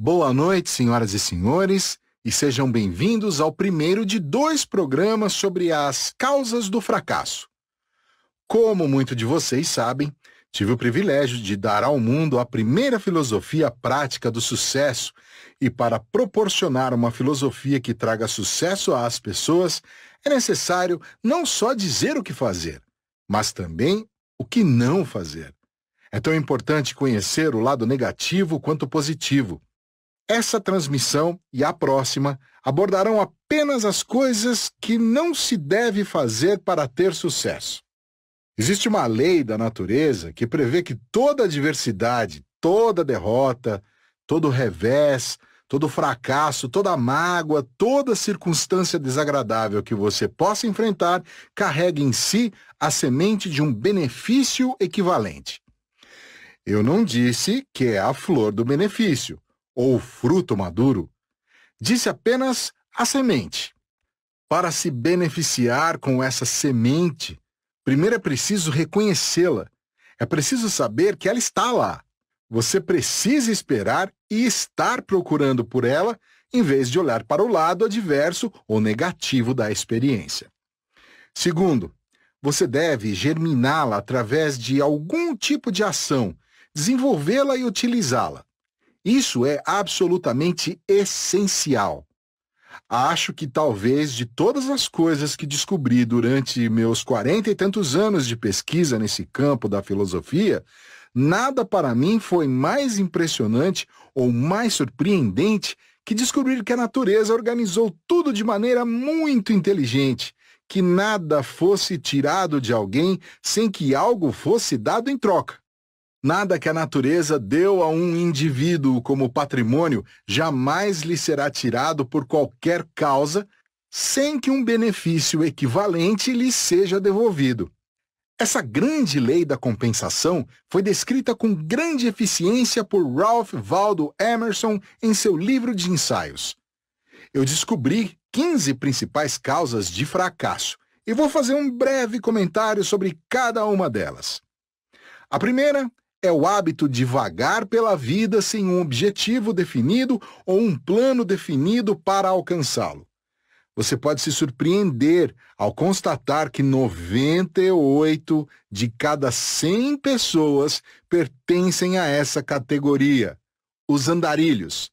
Boa noite, senhoras e senhores, e sejam bem-vindos ao primeiro de 2 programas sobre as causas do fracasso. Como muitos de vocês sabem, tive o privilégio de dar ao mundo a primeira filosofia prática do sucesso, e para proporcionar uma filosofia que traga sucesso às pessoas, é necessário não só dizer o que fazer, mas também o que não fazer. É tão importante conhecer o lado negativo quanto o positivo. Essa transmissão e a próxima abordarão apenas as coisas que não se deve fazer para ter sucesso. Existe uma lei da natureza que prevê que toda adversidade, toda derrota, todo revés, todo fracasso, toda mágoa, toda circunstância desagradável que você possa enfrentar carrega em si a semente de um benefício equivalente. Eu não disse que é a flor do benefício, ou fruto maduro. Disse apenas a semente. Para se beneficiar com essa semente, primeiro é preciso reconhecê-la. É preciso saber que ela está lá. Você precisa esperar e estar procurando por ela, em vez de olhar para o lado adverso ou negativo da experiência. Segundo, você deve germiná-la através de algum tipo de ação, desenvolvê-la e utilizá-la. Isso é absolutamente essencial. Acho que talvez de todas as coisas que descobri durante meus 40 e tantos anos de pesquisa nesse campo da filosofia, nada para mim foi mais impressionante ou mais surpreendente que descobrir que a natureza organizou tudo de maneira muito inteligente, que nada fosse tirado de alguém sem que algo fosse dado em troca. Nada que a natureza deu a um indivíduo como patrimônio jamais lhe será tirado por qualquer causa, sem que um benefício equivalente lhe seja devolvido. Essa grande lei da compensação foi descrita com grande eficiência por Ralph Waldo Emerson em seu livro de ensaios. Eu descobri 15 principais causas de fracasso e vou fazer um breve comentário sobre cada uma delas. A primeira é o hábito de vagar pela vida sem um objetivo definido ou um plano definido para alcançá-lo. Você pode se surpreender ao constatar que 98 de cada 100 pessoas pertencem a essa categoria, os andarilhos.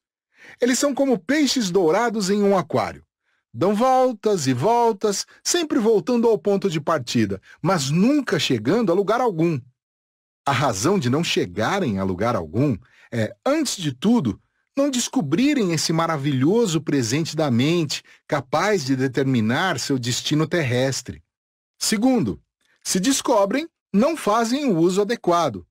Eles são como peixes dourados em um aquário. Dão voltas e voltas, sempre voltando ao ponto de partida, mas nunca chegando a lugar algum. A razão de não chegarem a lugar algum é, antes de tudo, não descobrirem esse maravilhoso presente da mente, capaz de determinar seu destino terrestre. Segundo, se descobrem, não fazem o uso adequado.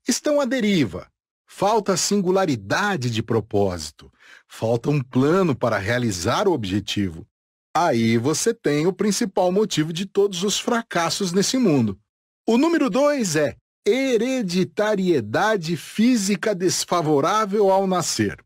Estão à deriva. Falta singularidade de propósito. Falta um plano para realizar o objetivo. Aí você tem o principal motivo de todos os fracassos nesse mundo. O número 2 é hereditariedade física desfavorável ao nascer.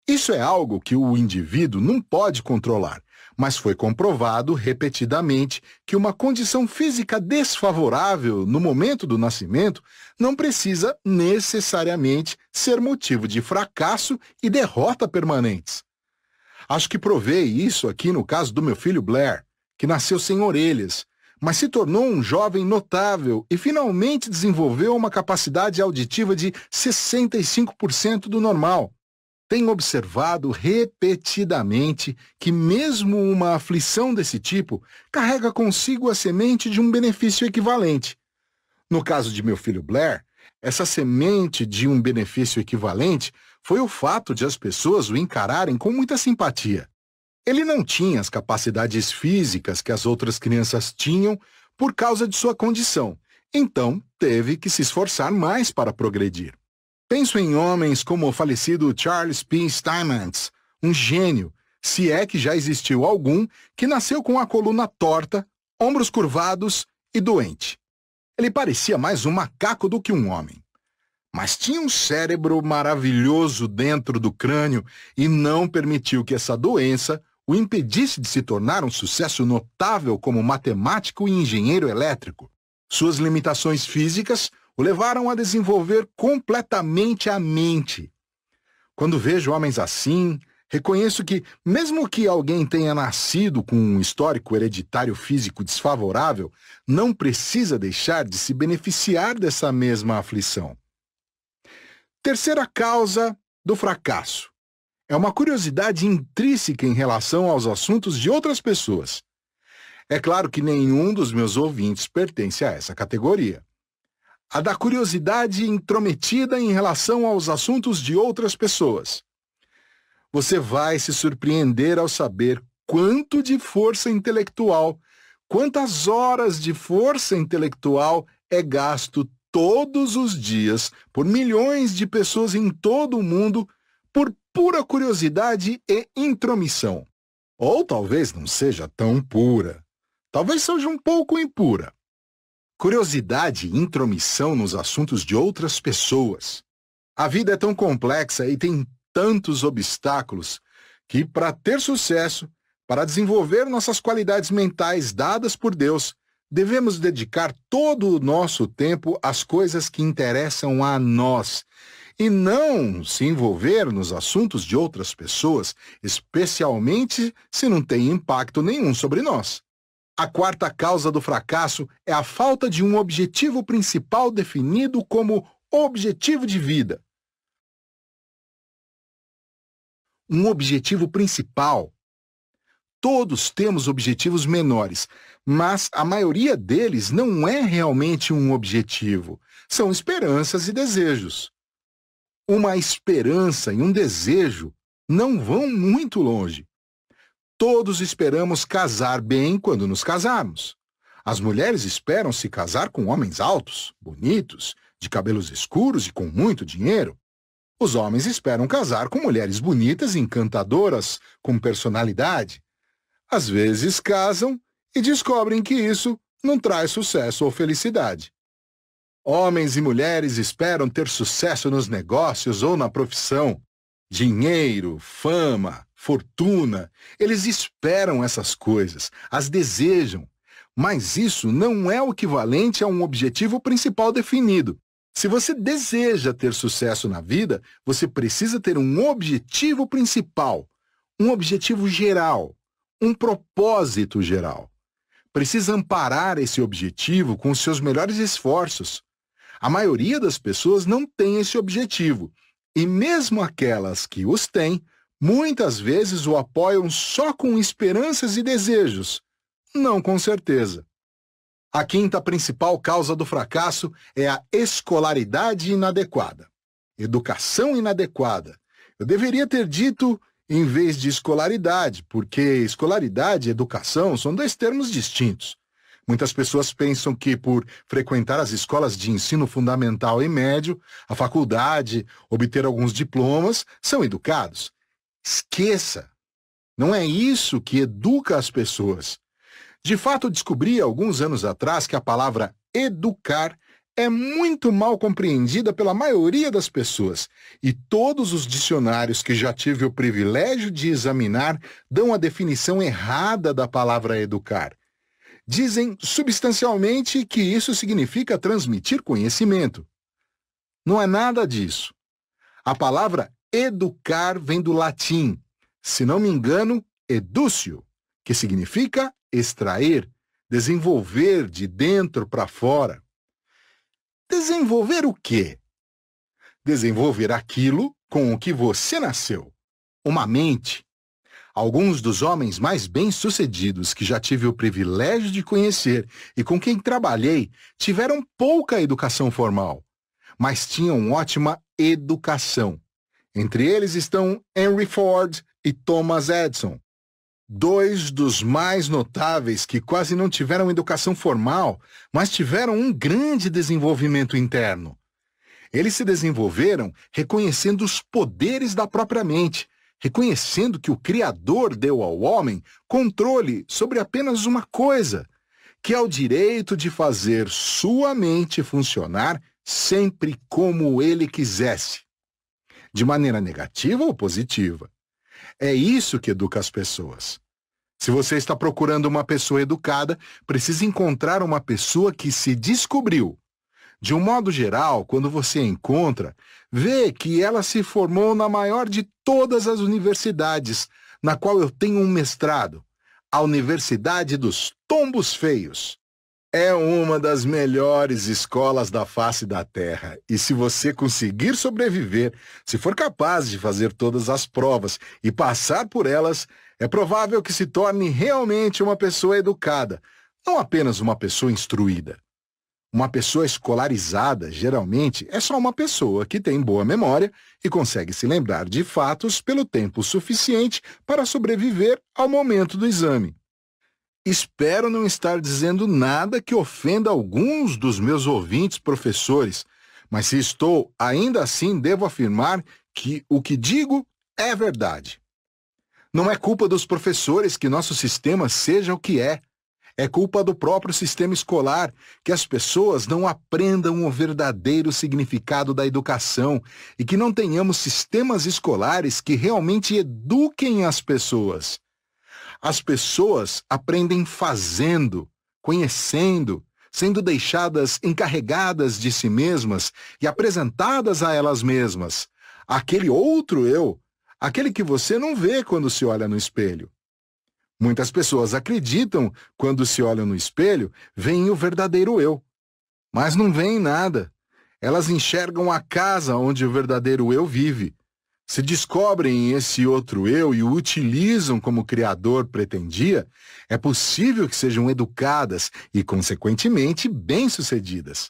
Isso é algo que o indivíduo não pode controlar, mas foi comprovado repetidamente que uma condição física desfavorável no momento do nascimento não precisa necessariamente ser motivo de fracasso e derrota permanentes. Acho que provei isso aqui no caso do meu filho Blair, que nasceu sem orelhas, mas se tornou um jovem notável e finalmente desenvolveu uma capacidade auditiva de 65% do normal. Tenho observado repetidamente que mesmo uma aflição desse tipo carrega consigo a semente de um benefício equivalente. No caso de meu filho Blair, essa semente de um benefício equivalente foi o fato de as pessoas o encararem com muita simpatia. Ele não tinha as capacidades físicas que as outras crianças tinham por causa de sua condição, então teve que se esforçar mais para progredir. Penso em homens como o falecido Charles P. Steinmetz, um gênio, se é que já existiu algum, que nasceu com a coluna torta, ombros curvados e doente. Ele parecia mais um macaco do que um homem. Mas tinha um cérebro maravilhoso dentro do crânio e não permitiu que essa doença o impedisse de se tornar um sucesso notável como matemático e engenheiro elétrico. Suas limitações físicas o levaram a desenvolver completamente a mente. Quando vejo homens assim, reconheço que, mesmo que alguém tenha nascido com um histórico hereditário físico desfavorável, não precisa deixar de se beneficiar dessa mesma aflição. Terceira causa do fracasso. É uma curiosidade intrínseca em relação aos assuntos de outras pessoas. É claro que nenhum dos meus ouvintes pertence a essa categoria. A da curiosidade intrometida em relação aos assuntos de outras pessoas. Você vai se surpreender ao saber quanto de força intelectual, quantas horas de força intelectual é gasto todos os dias por milhões de pessoas em todo o mundo por pura curiosidade e intromissão. Ou talvez não seja tão pura. Talvez seja um pouco impura. Curiosidade e intromissão nos assuntos de outras pessoas. A vida é tão complexa e tem tantos obstáculos que, para ter sucesso, para desenvolver nossas qualidades mentais dadas por Deus, devemos dedicar todo o nosso tempo às coisas que interessam a nós e não se envolver nos assuntos de outras pessoas, especialmente se não tem impacto nenhum sobre nós. A quarta causa do fracasso é a falta de um objetivo principal definido como objetivo de vida. Um objetivo principal. Todos temos objetivos menores, mas a maioria deles não é realmente um objetivo. São esperanças e desejos. Uma esperança e um desejo não vão muito longe. Todos esperamos casar bem quando nos casarmos. As mulheres esperam se casar com homens altos, bonitos, de cabelos escuros e com muito dinheiro. Os homens esperam casar com mulheres bonitas e encantadoras, com personalidade. Às vezes casam e descobrem que isso não traz sucesso ou felicidade. Homens e mulheres esperam ter sucesso nos negócios ou na profissão. Dinheiro, fama, fortuna, eles esperam essas coisas, as desejam. Mas isso não é o equivalente a um objetivo principal definido. Se você deseja ter sucesso na vida, você precisa ter um objetivo principal, um objetivo geral, um propósito geral. Precisa amparar esse objetivo com os seus melhores esforços. A maioria das pessoas não tem esse objetivo, e mesmo aquelas que os têm, muitas vezes o apoiam só com esperanças e desejos, não com certeza. A quinta principal causa do fracasso é a escolaridade inadequada. Educação inadequada. Eu deveria ter dito em vez de escolaridade, porque escolaridade e educação são dois termos distintos. Muitas pessoas pensam que, por frequentar as escolas de ensino fundamental e médio, a faculdade, obter alguns diplomas, são educados. Esqueça! Não é isso que educa as pessoas. De fato, descobri alguns anos atrás que a palavra educar é muito mal compreendida pela maioria das pessoas, e todos os dicionários que já tive o privilégio de examinar dão a definição errada da palavra educar. Dizem substancialmente que isso significa transmitir conhecimento. Não é nada disso. A palavra educar vem do latim, se não me engano, educio, que significa extrair, desenvolver de dentro para fora. Desenvolver o quê? Desenvolver aquilo com o que você nasceu. Uma mente. Alguns dos homens mais bem-sucedidos que já tive o privilégio de conhecer e com quem trabalhei tiveram pouca educação formal, mas tinham ótima educação. Entre eles estão Henry Ford e Thomas Edison, dois dos mais notáveis que quase não tiveram educação formal, mas tiveram um grande desenvolvimento interno. Eles se desenvolveram reconhecendo os poderes da própria mente, reconhecendo que o Criador deu ao homem controle sobre apenas uma coisa, que é o direito de fazer sua mente funcionar sempre como ele quisesse, de maneira negativa ou positiva. É isso que educa as pessoas. Se você está procurando uma pessoa educada, precisa encontrar uma pessoa que se descobriu. De um modo geral, quando você a encontra, vê que ela se formou na maior de todas as universidades, na qual eu tenho um mestrado, a Universidade dos Tombos Feios. É uma das melhores escolas da face da Terra, e se você conseguir sobreviver, se for capaz de fazer todas as provas e passar por elas, é provável que se torne realmente uma pessoa educada, não apenas uma pessoa instruída. Uma pessoa escolarizada, geralmente, é só uma pessoa que tem boa memória e consegue se lembrar de fatos pelo tempo suficiente para sobreviver ao momento do exame. Espero não estar dizendo nada que ofenda alguns dos meus ouvintes professores, mas se estou, ainda assim devo afirmar que o que digo é verdade. Não é culpa dos professores que nosso sistema seja o que é. É culpa do próprio sistema escolar que as pessoas não aprendam o verdadeiro significado da educação e que não tenhamos sistemas escolares que realmente eduquem as pessoas. As pessoas aprendem fazendo, conhecendo, sendo deixadas encarregadas de si mesmas e apresentadas a elas mesmas. Aquele outro eu, aquele que você não vê quando se olha no espelho. Muitas pessoas acreditam, quando se olham no espelho, veem o verdadeiro eu. Mas não veem nada. Elas enxergam a casa onde o verdadeiro eu vive. Se descobrem esse outro eu e o utilizam como o Criador pretendia, é possível que sejam educadas e, consequentemente, bem-sucedidas.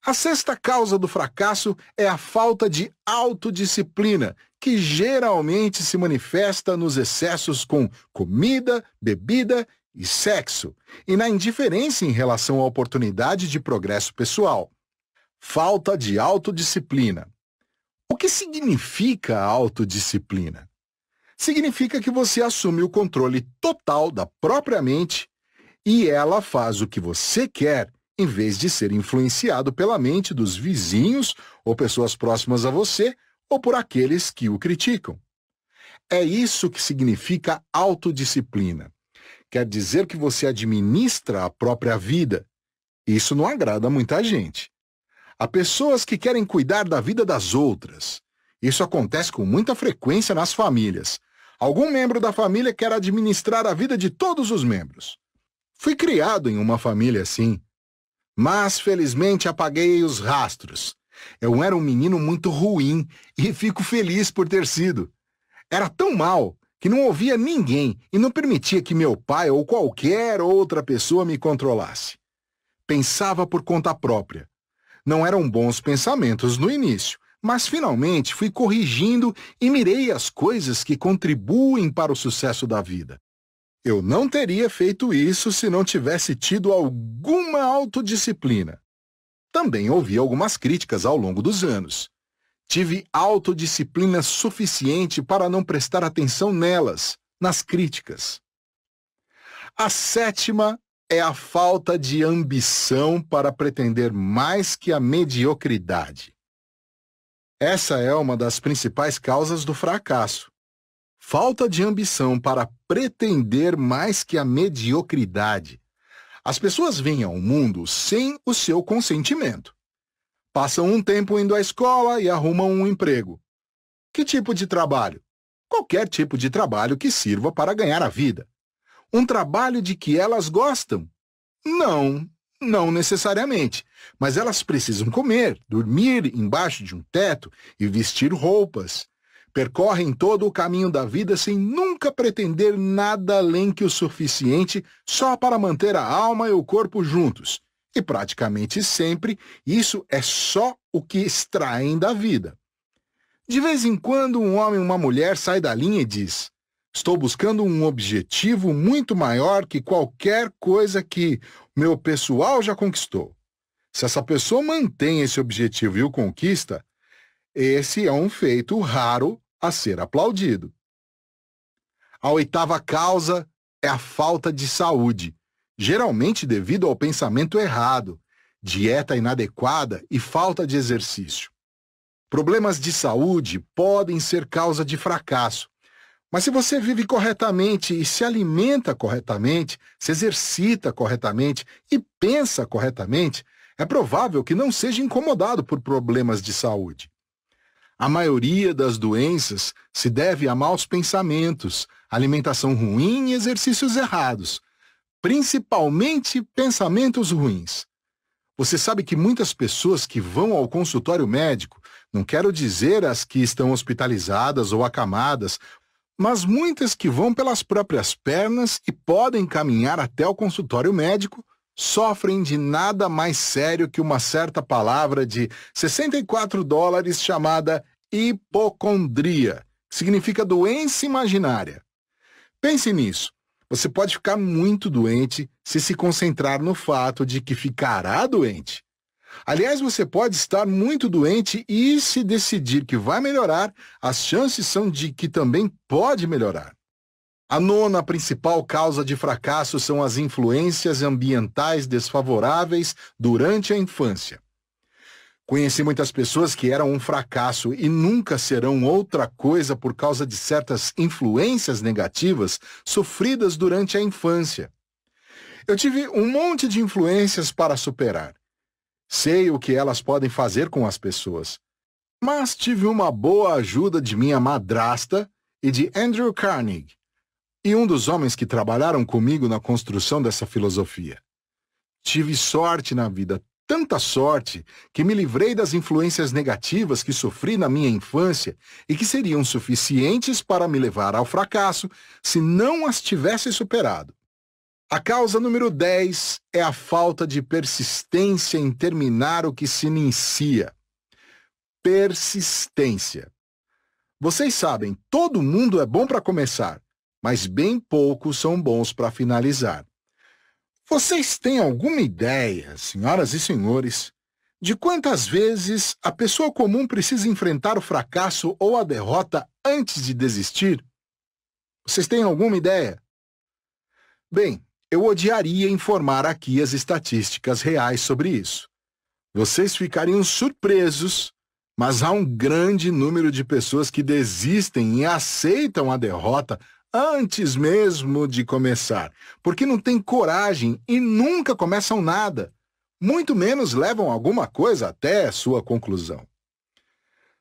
A sexta causa do fracasso é a falta de autodisciplina, que geralmente se manifesta nos excessos com comida, bebida e sexo, e na indiferença em relação à oportunidade de progresso pessoal. Falta de autodisciplina. O que significa autodisciplina? Significa que você assume o controle total da própria mente e ela faz o que você quer, em vez de ser influenciado pela mente dos vizinhos ou pessoas próximas a você ou por aqueles que o criticam. É isso que significa autodisciplina. Quer dizer que você administra a própria vida. Isso não agrada a muita gente. Há pessoas que querem cuidar da vida das outras. Isso acontece com muita frequência nas famílias. Algum membro da família quer administrar a vida de todos os membros. Fui criado em uma família assim. Mas, felizmente, apaguei os rastros. Eu era um menino muito ruim e fico feliz por ter sido. Era tão mal que não ouvia ninguém e não permitia que meu pai ou qualquer outra pessoa me controlasse. Pensava por conta própria. Não eram bons pensamentos no início, mas finalmente fui corrigindo e mirei as coisas que contribuem para o sucesso da vida. Eu não teria feito isso se não tivesse tido alguma autodisciplina. Também ouvi algumas críticas ao longo dos anos. Tive autodisciplina suficiente para não prestar atenção nelas, nas críticas. A sétima é a falta de ambição para pretender mais que a mediocridade. Essa é uma das principais causas do fracasso. Falta de ambição para pretender mais que a mediocridade. As pessoas vêm ao mundo sem o seu consentimento. Passam um tempo indo à escola e arrumam um emprego. Que tipo de trabalho? Qualquer tipo de trabalho que sirva para ganhar a vida. Um trabalho de que elas gostam? Não necessariamente. Mas elas precisam comer, dormir embaixo de um teto e vestir roupas. Percorrem todo o caminho da vida sem nunca pretender nada além que o suficiente só para manter a alma e o corpo juntos. E praticamente sempre isso é só o que extraem da vida. De vez em quando um homem ou uma mulher sai da linha e diz: estou buscando um objetivo muito maior que qualquer coisa que meu pessoal já conquistou. Se essa pessoa mantém esse objetivo e o conquista, esse é um feito raro a ser aplaudido. A oitava causa é a falta de saúde, geralmente devido ao pensamento errado, dieta inadequada e falta de exercício. Problemas de saúde podem ser causa de fracasso, mas se você vive corretamente e se alimenta corretamente, se exercita corretamente e pensa corretamente, é provável que não seja incomodado por problemas de saúde. A maioria das doenças se deve a maus pensamentos, alimentação ruim e exercícios errados, principalmente pensamentos ruins. Você sabe que muitas pessoas que vão ao consultório médico, não quero dizer as que estão hospitalizadas ou acamadas, mas muitas que vão pelas próprias pernas e podem caminhar até o consultório médico, sofrem de nada mais sério que uma certa palavra de $64 chamada hipocondria, que significa doença imaginária. Pense nisso. Você pode ficar muito doente se concentrar no fato de que ficará doente. Aliás, você pode estar muito doente e, se decidir que vai melhorar, as chances são de que também pode melhorar. A nona principal causa de fracasso são as influências ambientais desfavoráveis durante a infância. Conheci muitas pessoas que eram um fracasso e nunca serão outra coisa por causa de certas influências negativas sofridas durante a infância. Eu tive um monte de influências para superar. Sei o que elas podem fazer com as pessoas. Mas tive uma boa ajuda de minha madrasta e de Andrew Carnegie, e um dos homens que trabalharam comigo na construção dessa filosofia. Tive sorte na vida, tanta sorte, que me livrei das influências negativas que sofri na minha infância e que seriam suficientes para me levar ao fracasso se não as tivesse superado. A causa número 10 é a falta de persistência em terminar o que se inicia. Persistência. Vocês sabem, todo mundo é bom para começar, mas bem poucos são bons para finalizar. Vocês têm alguma ideia, senhoras e senhores, de quantas vezes a pessoa comum precisa enfrentar o fracasso ou a derrota antes de desistir? Vocês têm alguma ideia? Bem, eu odiaria informar aqui as estatísticas reais sobre isso. Vocês ficariam surpresos, mas há um grande número de pessoas que desistem e aceitam a derrota antes mesmo de começar, porque não têm coragem e nunca começam nada, muito menos levam alguma coisa até a sua conclusão.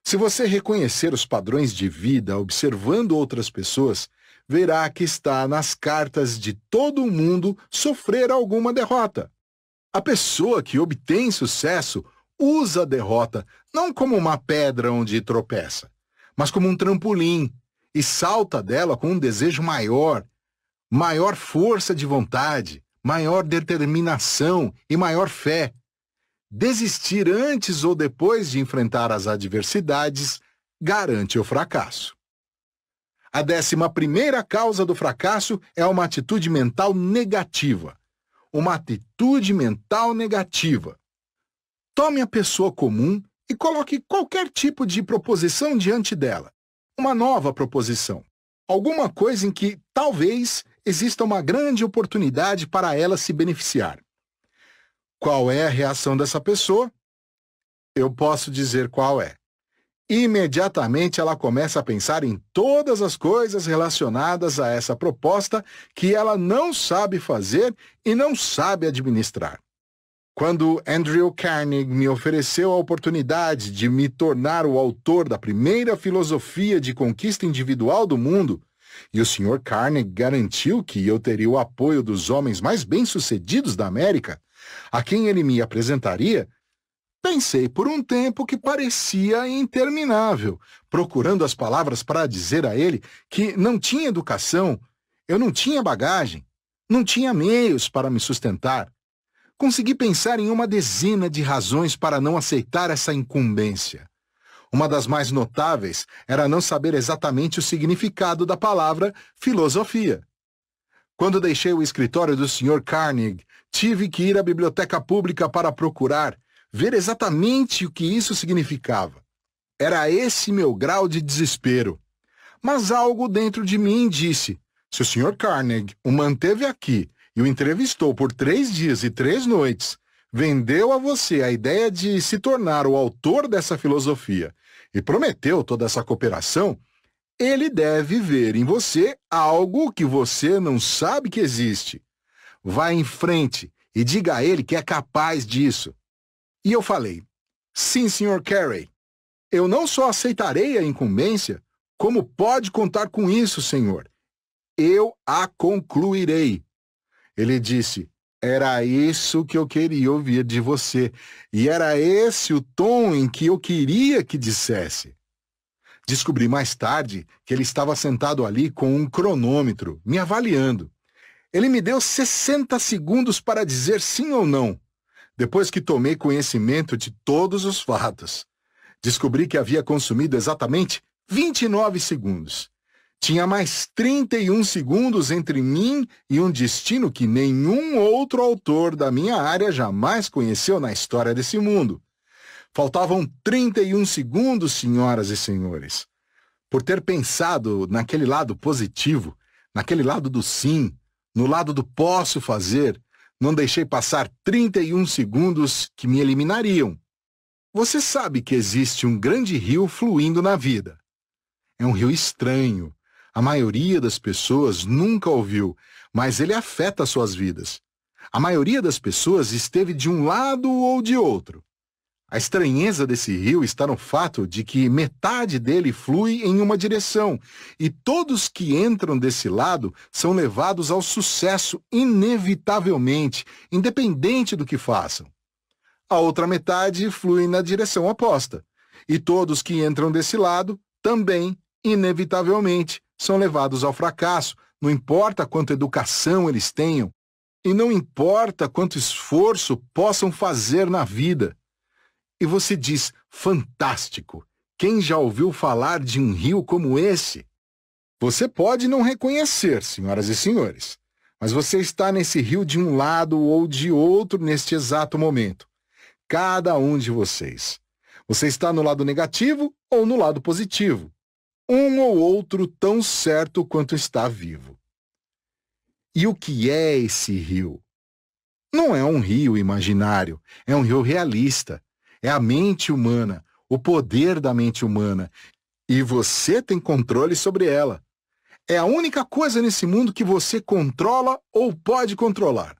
Se você reconhecer os padrões de vida observando outras pessoas, verá que está nas cartas de todo mundo sofrer alguma derrota. A pessoa que obtém sucesso usa a derrota não como uma pedra onde tropeça, mas como um trampolim, e salta dela com um desejo maior, maior força de vontade, maior determinação e maior fé. Desistir antes ou depois de enfrentar as adversidades garante o fracasso. A 11ª causa do fracasso é uma atitude mental negativa. Uma atitude mental negativa. Tome a pessoa comum e coloque qualquer tipo de proposição diante dela. Uma nova proposição. Alguma coisa em que, talvez, exista uma grande oportunidade para ela se beneficiar. Qual é a reação dessa pessoa? Eu posso dizer qual é. Imediatamente ela começa a pensar em todas as coisas relacionadas a essa proposta que ela não sabe fazer e não sabe administrar. Quando Andrew Carnegie me ofereceu a oportunidade de me tornar o autor da primeira filosofia de conquista individual do mundo, e o Sr. Carnegie garantiu que eu teria o apoio dos homens mais bem-sucedidos da América, a quem ele me apresentaria, pensei por um tempo que parecia interminável, procurando as palavras para dizer a ele que não tinha educação, eu não tinha bagagem, não tinha meios para me sustentar. Consegui pensar em uma dezena de razões para não aceitar essa incumbência. Uma das mais notáveis era não saber exatamente o significado da palavra filosofia. Quando deixei o escritório do Sr. Carnegie, tive que ir à biblioteca pública para procurar, ver exatamente o que isso significava. Era esse meu grau de desespero. Mas algo dentro de mim disse, se o Sr. Carnegie o manteve aqui e o entrevistou por 3 dias e 3 noites, vendeu a você a ideia de se tornar o autor dessa filosofia e prometeu toda essa cooperação, ele deve ver em você algo que você não sabe que existe. Vá em frente e diga a ele que é capaz disso. E eu falei: sim, Sr. Carey. Eu não só aceitarei a incumbência, como pode contar com isso, senhor. Eu a concluirei. Ele disse: era isso que eu queria ouvir de você, e era esse o tom em que eu queria que dissesse. Descobri mais tarde que ele estava sentado ali com um cronômetro, me avaliando. Ele me deu 60 segundos para dizer sim ou não, depois que tomei conhecimento de todos os fatos. Descobri que havia consumido exatamente 29 segundos. Tinha mais 31 segundos entre mim e um destino que nenhum outro autor da minha área jamais conheceu na história desse mundo. Faltavam 31 segundos, senhoras e senhores. Por ter pensado naquele lado positivo, naquele lado do sim, no lado do posso fazer, não deixei passar 31 segundos que me eliminariam. Você sabe que existe um grande rio fluindo na vida. É um rio estranho. A maioria das pessoas nunca ouviu, mas ele afeta suas vidas. A maioria das pessoas esteve de um lado ou de outro. A estranheza desse rio está no fato de que metade dele flui em uma direção, e todos que entram desse lado são levados ao sucesso inevitavelmente, independente do que façam. A outra metade flui na direção oposta, e todos que entram desse lado também, inevitavelmente, são levados ao fracasso, não importa quanta educação eles tenham, e não importa quanto esforço possam fazer na vida. E você diz: fantástico! Quem já ouviu falar de um rio como esse? Você pode não reconhecer, senhoras e senhores, mas você está nesse rio de um lado ou de outro neste exato momento. Cada um de vocês. Você está no lado negativo ou no lado positivo. Um ou outro tão certo quanto está vivo. E o que é esse rio? Não é um rio imaginário, é um rio realista. É a mente humana, o poder da mente humana, e você tem controle sobre ela. É a única coisa nesse mundo que você controla ou pode controlar.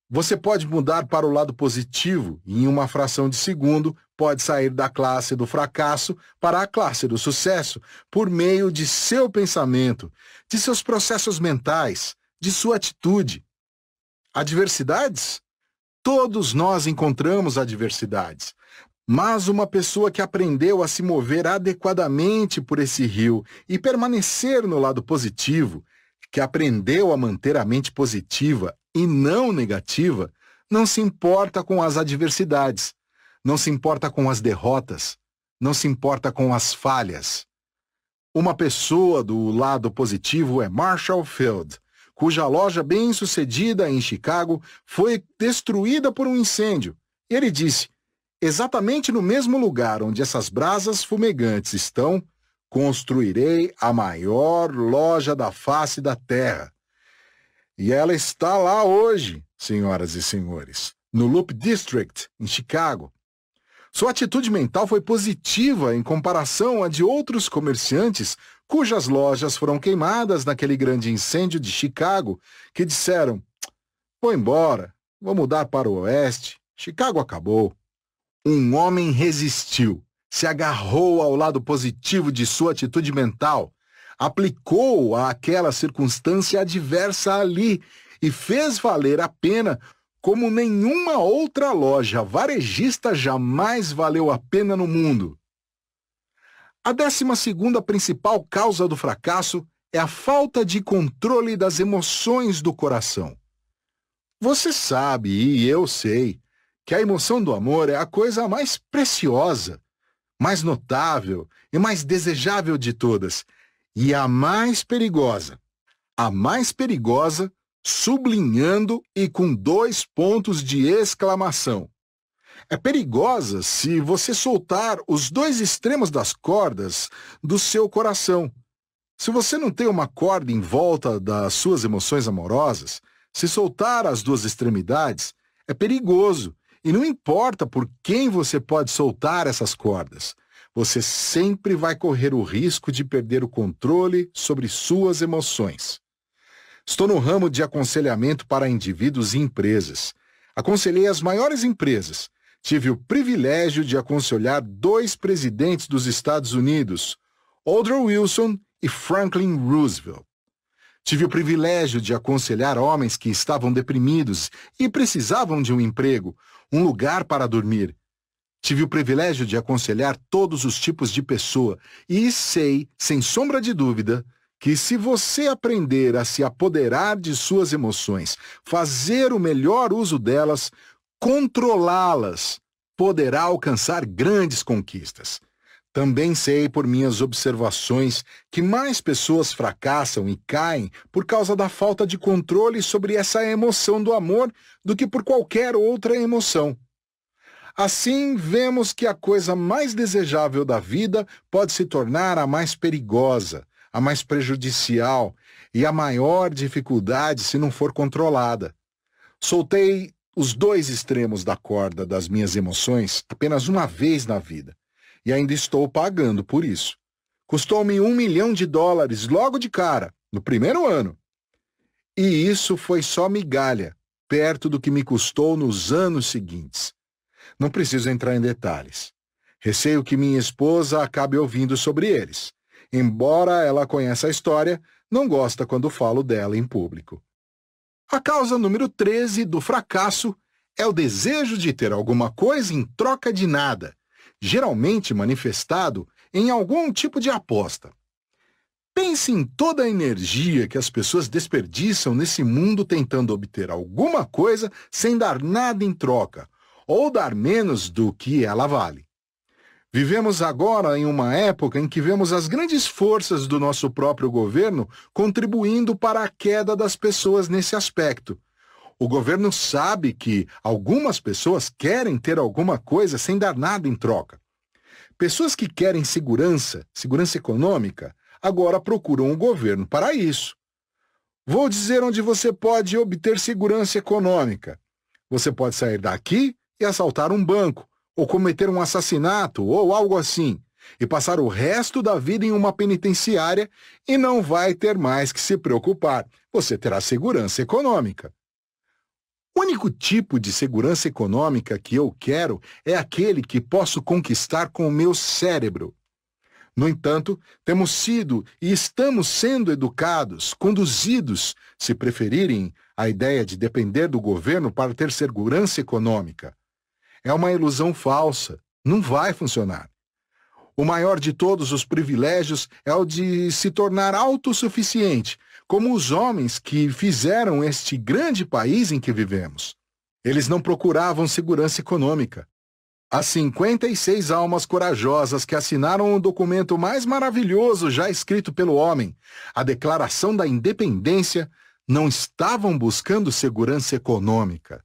Você pode mudar para o lado positivo e, em uma fração de segundo, pode sair da classe do fracasso para a classe do sucesso por meio de seu pensamento, de seus processos mentais, de sua atitude. Adversidades? Todos nós encontramos adversidades, mas uma pessoa que aprendeu a se mover adequadamente por esse rio e permanecer no lado positivo, que aprendeu a manter a mente positiva e não negativa, não se importa com as adversidades, não se importa com as derrotas, não se importa com as falhas. Uma pessoa do lado positivo é Marshall Field, cuja loja bem-sucedida em Chicago foi destruída por um incêndio. E ele disse: exatamente no mesmo lugar onde essas brasas fumegantes estão, construirei a maior loja da face da terra. E ela está lá hoje, senhoras e senhores, no Loop District, em Chicago. Sua atitude mental foi positiva em comparação à de outros comerciantes cujas lojas foram queimadas naquele grande incêndio de Chicago, que disseram: vou embora, vou mudar para o oeste, Chicago acabou. Um homem resistiu, se agarrou ao lado positivo de sua atitude mental, aplicou àquela circunstância adversa ali e fez valer a pena como nenhuma outra loja varejista jamais valeu a pena no mundo. A 12ª principal causa do fracasso é a falta de controle das emoções do coração. Você sabe, e eu sei, que a emoção do amor é a coisa mais preciosa, mais notável e mais desejável de todas, e a mais perigosa. A mais perigosa, sublinhando e com 2 pontos de exclamação. É perigosa se você soltar os 2 extremos das cordas do seu coração. Se você não tem uma corda em volta das suas emoções amorosas, se soltar as 2 extremidades, é perigoso. E não importa por quem você pode soltar essas cordas, você sempre vai correr o risco de perder o controle sobre suas emoções. Estou no ramo de aconselhamento para indivíduos e empresas. Aconselhei as maiores empresas, tive o privilégio de aconselhar dois presidentes dos Estados Unidos, Woodrow Wilson e Franklin Roosevelt. Tive o privilégio de aconselhar homens que estavam deprimidos e precisavam de um emprego, um lugar para dormir. Tive o privilégio de aconselhar todos os tipos de pessoa e sei, sem sombra de dúvida, que se você aprender a se apoderar de suas emoções, fazer o melhor uso delas, controlá-las, poderá alcançar grandes conquistas. Também sei por minhas observações que mais pessoas fracassam e caem por causa da falta de controle sobre essa emoção do amor do que por qualquer outra emoção. Assim, vemos que a coisa mais desejável da vida pode se tornar a mais perigosa, a mais prejudicial e a maior dificuldade se não for controlada. Soltei os dois extremos da corda das minhas emoções apenas uma vez na vida. E ainda estou pagando por isso. Custou-me $1 milhão logo de cara, no primeiro ano. E isso foi só migalha, perto do que me custou nos anos seguintes. Não preciso entrar em detalhes. Receio que minha esposa acabe ouvindo sobre eles. Embora ela conheça a história, não gosta quando falo dela em público. A causa número 13 do fracasso é o desejo de ter alguma coisa em troca de nada, geralmente manifestado em algum tipo de aposta. Pense em toda a energia que as pessoas desperdiçam nesse mundo tentando obter alguma coisa sem dar nada em troca, ou dar menos do que ela vale. Vivemos agora em uma época em que vemos as grandes forças do nosso próprio governo contribuindo para a queda das pessoas nesse aspecto. O governo sabe que algumas pessoas querem ter alguma coisa sem dar nada em troca. Pessoas que querem segurança econômica, agora procuram o governo para isso. Vou dizer onde você pode obter segurança econômica. Você pode sair daqui e assaltar um banco, ou cometer um assassinato, ou algo assim, e passar o resto da vida em uma penitenciária e não vai ter mais que se preocupar. Você terá segurança econômica. O único tipo de segurança econômica que eu quero é aquele que posso conquistar com o meu cérebro. No entanto, temos sido e estamos sendo educados, conduzidos, se preferirem, à ideia de depender do governo para ter segurança econômica. É uma ilusão falsa, não vai funcionar. O maior de todos os privilégios é o de se tornar autossuficiente, como os homens que fizeram este grande país em que vivemos. Eles não procuravam segurança econômica. As 56 almas corajosas que assinaram o documento mais maravilhoso já escrito pelo homem, a Declaração da Independência, não estavam buscando segurança econômica.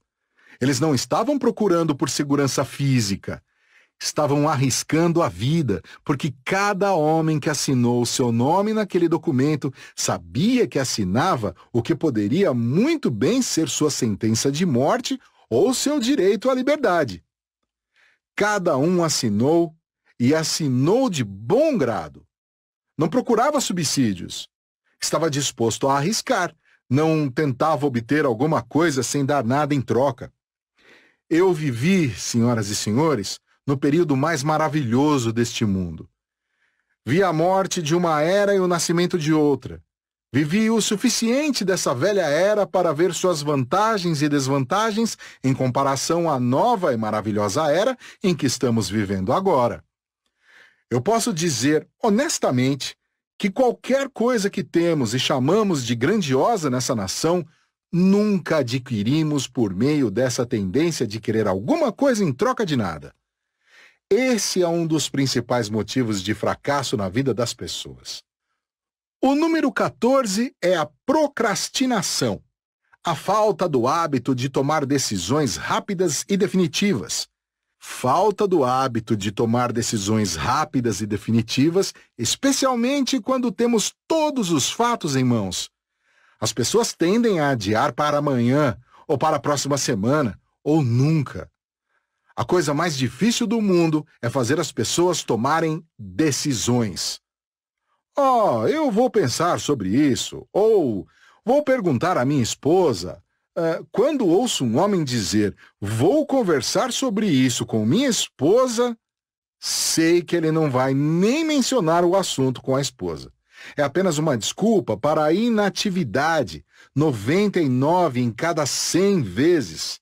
Eles não estavam procurando por segurança física. Estavam arriscando a vida, porque cada homem que assinou seu nome naquele documento sabia que assinava o que poderia muito bem ser sua sentença de morte ou seu direito à liberdade. Cada um assinou e assinou de bom grado. Não procurava subsídios. Estava disposto a arriscar. Não tentava obter alguma coisa sem dar nada em troca. Eu vivi, senhoras e senhores, no período mais maravilhoso deste mundo. Vi a morte de uma era e o nascimento de outra. Vivi o suficiente dessa velha era para ver suas vantagens e desvantagens em comparação à nova e maravilhosa era em que estamos vivendo agora. Eu posso dizer, honestamente, que qualquer coisa que temos e chamamos de grandiosa nessa nação, nunca adquirimos por meio dessa tendência de querer alguma coisa em troca de nada. Esse é um dos principais motivos de fracasso na vida das pessoas. O número 14 é a procrastinação, a falta do hábito de tomar decisões rápidas e definitivas. Falta do hábito de tomar decisões rápidas e definitivas, especialmente quando temos todos os fatos em mãos. As pessoas tendem a adiar para amanhã, ou para a próxima semana, ou nunca. A coisa mais difícil do mundo é fazer as pessoas tomarem decisões. Eu vou pensar sobre isso, ou vou perguntar à minha esposa, Quando ouço um homem dizer, vou conversar sobre isso com minha esposa, sei que ele não vai nem mencionar o assunto com a esposa. É apenas uma desculpa para a inatividade, 99 em cada 100 vezes.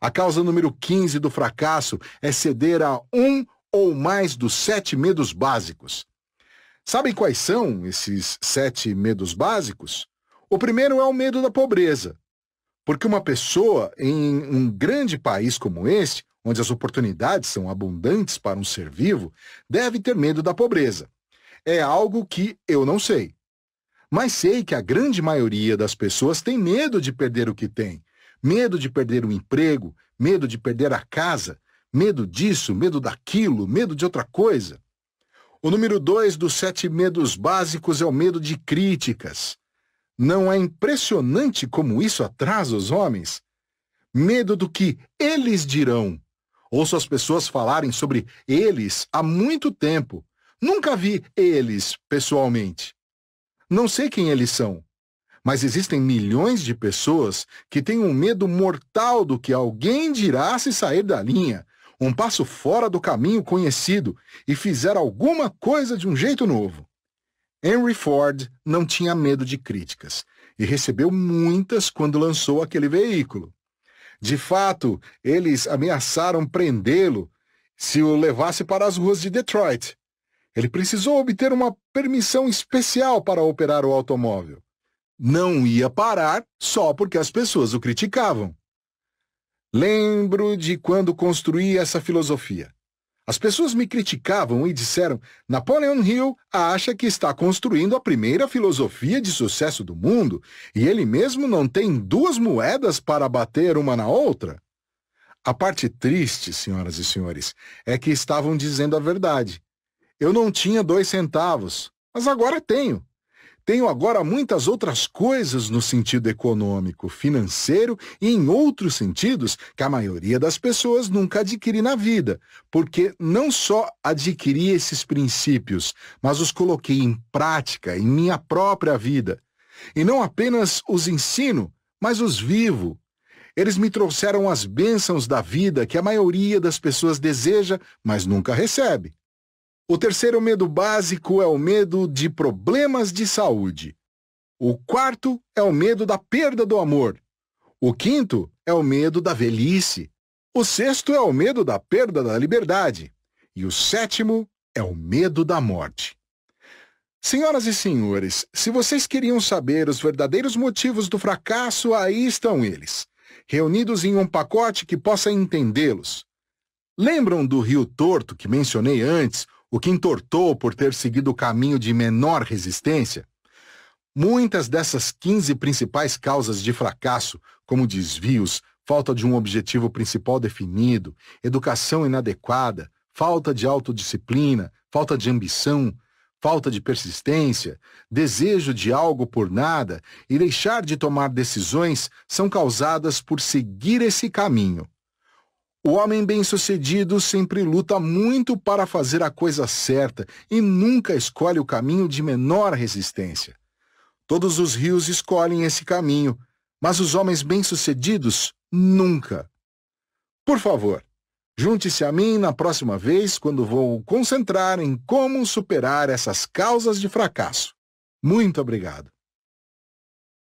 A causa número 15 do fracasso é ceder a um ou mais dos 7 medos básicos. Sabem quais são esses 7 medos básicos? O primeiro é o medo da pobreza. Porque uma pessoa em um grande país como este, onde as oportunidades são abundantes para um ser vivo, deve ter medo da pobreza. É algo que eu não sei. Mas sei que a grande maioria das pessoas tem medo de perder o que tem. Medo de perder o emprego, medo de perder a casa, medo disso, medo daquilo, medo de outra coisa. O número 2 dos 7 medos básicos é o medo de críticas. Não é impressionante como isso atrasa os homens? Medo do que eles dirão. Ouço as pessoas falarem sobre eles há muito tempo. Nunca vi eles pessoalmente. Não sei quem eles são. Mas existem milhões de pessoas que têm um medo mortal do que alguém dirá se sair da linha, um passo fora do caminho conhecido e fizer alguma coisa de um jeito novo. Henry Ford não tinha medo de críticas e recebeu muitas quando lançou aquele veículo. De fato, eles ameaçaram prendê-lo se o levasse para as ruas de Detroit. Ele precisou obter uma permissão especial para operar o automóvel. Não ia parar só porque as pessoas o criticavam. Lembro de quando construí essa filosofia. As pessoas me criticavam e disseram: Napoleon Hill acha que está construindo a primeira filosofia de sucesso do mundo e ele mesmo não tem 2 moedas para bater uma na outra. A parte triste, senhoras e senhores, é que estavam dizendo a verdade. Eu não tinha 2 centavos, mas agora tenho. Tenho agora muitas outras coisas no sentido econômico, financeiro e em outros sentidos que a maioria das pessoas nunca adquire na vida, porque não só adquiri esses princípios, mas os coloquei em prática em minha própria vida. E não apenas os ensino, mas os vivo. Eles me trouxeram as bênçãos da vida que a maioria das pessoas deseja, mas nunca recebe. O terceiro medo básico é o medo de problemas de saúde. O quarto é o medo da perda do amor. O quinto é o medo da velhice. O sexto é o medo da perda da liberdade. E o sétimo é o medo da morte. Senhoras e senhores, se vocês queriam saber os verdadeiros motivos do fracasso, aí estão eles, reunidos em um pacote que possa entendê-los. Lembram do rio torto que mencionei antes, o que entortou por ter seguido o caminho de menor resistência? Muitas dessas 15 principais causas de fracasso, como desvios, falta de um objetivo principal definido, educação inadequada, falta de autodisciplina, falta de ambição, falta de persistência, desejo de algo por nada e deixar de tomar decisões, são causadas por seguir esse caminho. O homem bem-sucedido sempre luta muito para fazer a coisa certa e nunca escolhe o caminho de menor resistência. Todos os rios escolhem esse caminho, mas os homens bem-sucedidos nunca. Por favor, junte-se a mim na próxima vez quando vou concentrar em como superar essas causas de fracasso. Muito obrigado.